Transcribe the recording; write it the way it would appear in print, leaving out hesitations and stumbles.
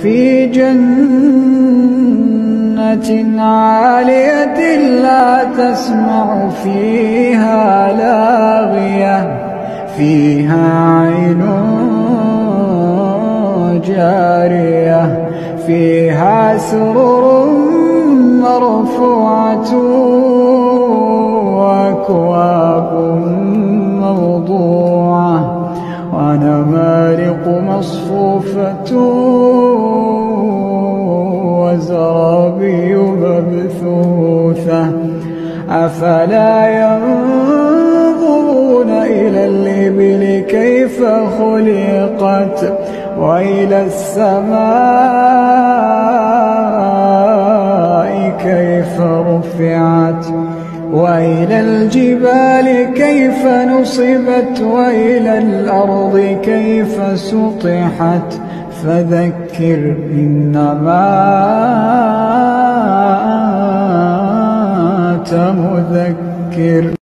في جنة عالية لا تسمع فيها لاغية فيها عين جارية فيها سرر مرفوعة وأكواب موضوعة ونمارق مصفوفة وزرابي مبثوثة أفلا ينظرون إلى الإبل كيف خلقت وإلى السماء كيف رفعت وإلى الجبال كيف نصبت وإلى الأرض كيف سطحت فذكر إنما أنت مذكر.